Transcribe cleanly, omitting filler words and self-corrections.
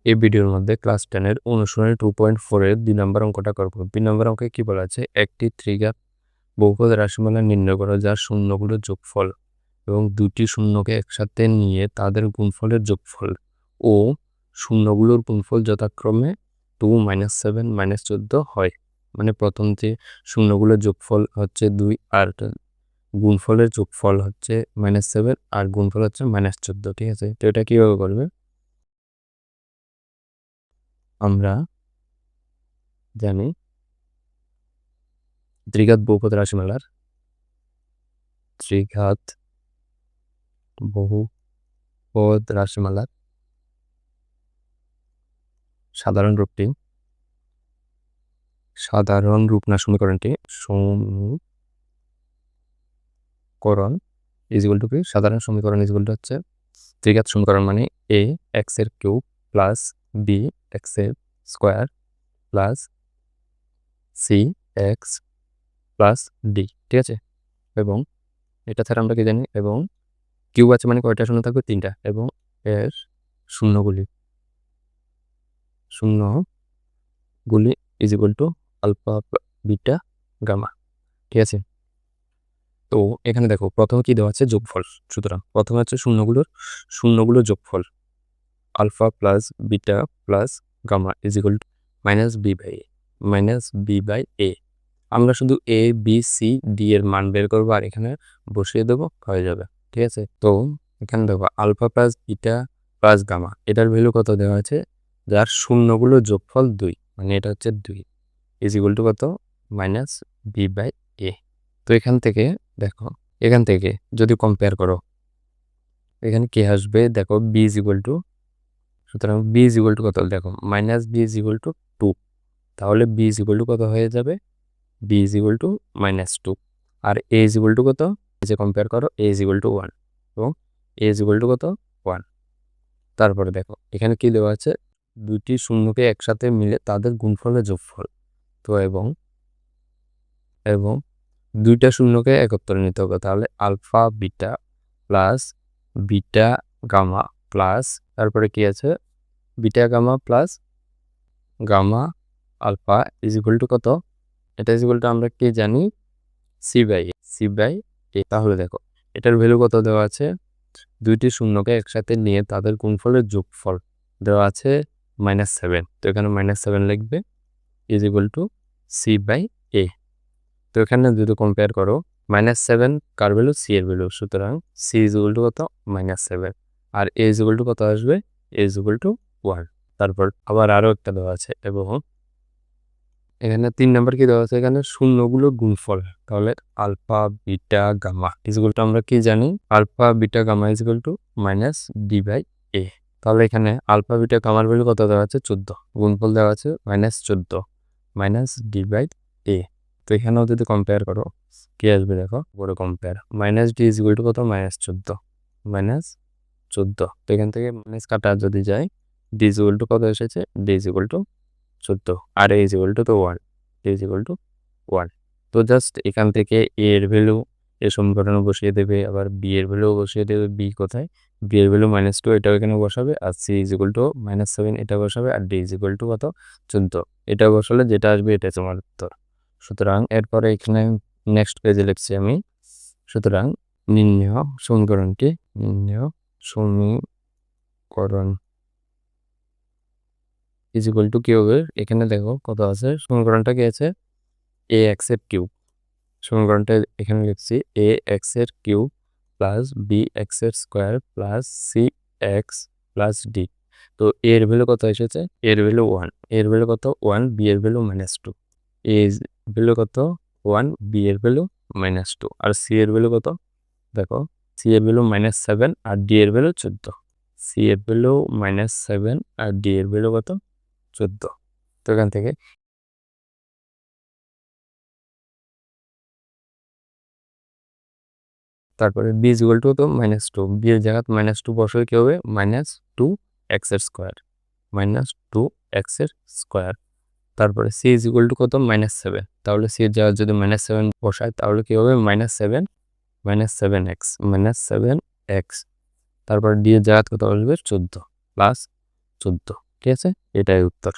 এই ভিডিওর মধ্যে ক্লাস 10 এর অনুশীলনী 2.4 এর 2 নম্বর অঙ্কটা করব। 2 নম্বর অঙ্কে কি বলা আছে? একটি ত্রিঘাত বহুপদ রাশিমালা নির্ণয় করো যার শূন্যগুলোর যোগফল এবং দুটি শূন্যকে একসাথে নিয়ে তাদের গুণফলের যোগফল ও শূন্যগুলোর গুণফল যথাক্রমে 2, -7, -14 হয়। মানে প্রথম যে শূন্যগুলোর যোগফল হচ্ছে 2 আর গুণফলের যোগফল হচ্ছে -7 আর গুণফল হচ্ছে -14। ঠিক আছে, তো এটা কিভাবে করবে? আমরা জানি ত্রিঘাত বহুপদ রাশিমালার সাধারণ সমীকরণটি সাধারণ সমীকরণ হচ্ছে ত্রিঘাত সমীকরণ মানে a x এর কিউব প্লাস b x এর square plus c x plus d। ঠিক আছে, এবং এটা ছাড়া আমরা কি জানি, এবং কিউব আছে মানে কয়টা শূন্য থাকবে? 3টা, এবং এর শূন্যগুলি is equal to alpha beta gamma. ঠিক আছে, তো এখানে দেখো প্রথমে কি দেওয়া আছে? যোগফল। সুতরাং প্রথমে হচ্ছে শূন্যগুলোর যোগফল alpha plus beta plus gamma is equal to -b/a। আমরা শুধু a b c d এর মান বের করবো আর এখানে বসিয়ে দেবো, হয়ে যাবে। ঠিক আছে, তো এখানে দেখো alpha plus beta plus gamma, এটার ভ্যালু কত দেওয়া আছে? যার শূন্যগুলোর যোগফল 2, মানে এটা হচ্ছে 2 ইজ ইকুয়াল টু কত? -b/a। তো এখান থেকে দেখো, এখান থেকে যদি কম্পেয়ার করো, এখানে কি আসবে? দেখো b ইজ ইকুয়াল টু, সুতরাং b ইজ ইকুয়াল টু কত? দেখো -b ইজ ইকুয়াল টু 2, তাহলে b ইজ ইকুয়াল টু কত হয়ে যাবে? b is equal to -2। আর a ইজ ইকুয়াল টু কত? যে কম্পেয়ার করো, a ইজ ইকুয়াল টু 1 এবং a ইজ ইকুয়াল টু কত? 1। তারপরে দেখো এখানে কি দেওয়া আছে? দুটি শূন্যকে একসাথে মিলে তাদের গুণফলের যোগফল। তো এবং দুইটা শূন্যকে একত্রে নিতে হবে, তাহলে alpha beta plus beta gamma plus, তারপরে কি আছে? Beta gamma plus gamma alpha is equal to কত? এটা ইজ ইকুয়াল টু আমরা কি জানি? c/a। তাহলে দেখো এটার ভ্যালু কত দেওয়া আছে? দুইটি শূন্যকে একসাথে নিয়ে তাদের গুণফলের যোগফল দেওয়া আছে -7, তো এখানে -7 লিখবে ইজ ইকুয়াল টু c/a। তো এখানে যদি কম্পেয়ার করো, -7 কার ভ্যালু? c এর ভ্যালু, সুতরাং c ইজ ইকুয়াল টু কত? -7। আর a ইজ ইকুয়াল টু কত আসবে? a is equal to 1। তারপর আবার আরও একটা দেওয়া আছে, এবং এখানে 3 নাম্বার কি দেওয়া আছে? এখানে শূন্যগুলোর গুণফল, তাহলে alpha beta gamma is equal to আমরা কি জানি? Alpha beta gamma is equal to -d/a। তাহলে এখানে আলফা বিটা গামার ভ্যালু কত দেওয়া আছে? 14, গুণফল দেওয়া আছে -14 -d/a। তো এখানেও যদি কম্পেয়ার করো, কি আসবে? দেখো বড় compare, -d is equal to কত? -14। তো এখান থেকে মাইনাস কাটা যদি যায়, d ইজ ইকুয়াল টু কত এসেছে? d ইজ ইকুয়াল টু 14 আর a is equal to 1, d is equal to 1। তো জাস্ট এখান থেকে a এর ভ্যালু এ সমীকরণে বসিয়ে দেবে, আবার b এর ভ্যালু বসিয়ে দেবে। b কোথায়? b এর ভ্যালু -2, এটাও এখানে বসাবে, আর c ইজ ইকুয়াল টু -7 এটা বসাবে, আর d ইজ ইকুয়াল টু কত? 14। এটা বসালে যেটা আসবে এটাই তোমার উত্তর। সুতরাং এরপরে এখানে নেক্সট পেজে লিখছি আমি। সুতরাং নির্ণেয় সমীকরণ ইজ ইকুয়াল টু কি হবে? এখানে দেখো কত আছে? সমীকরণটা কি আছে? ax এর কিউব। সমীকরণটা এখানে লিখছি ax এর কিউব প্লাস bx এর square plus cx plus d। তো a এর ভ্যালু কত এসেছে? a এর ভ্যালু 1, এর ভ্যালু কত? 1, b এর ভ্যালু -2। a এর ভ্যালু কত? 1, b এর ভ্যালু -2, আর c এর ভ্যালু কত? দেখো c এর ভ্যালু -7 আর d এর ভ্যালু 14। c এর ভ্যালু -7 আর d এর ভ্যালু কত? 14। তো এখান থেকে তারপরে b ইজ ইকুয়াল টু তো -2, b এর জায়গায় -2 বসালে কি হবে? -2x এর স্কোয়ার, -2x এর স্কোয়ার। তারপরে c ইজ ইকুয়াল টু কত? -7, তাহলে c এর জায়গায় যদি -7 বসায় তাহলে কি হবে? -7x। তারপর d এর জায়গায় কত আসবে? 14 প্লাস 14। ঠিক আছে, এটাই উত্তর।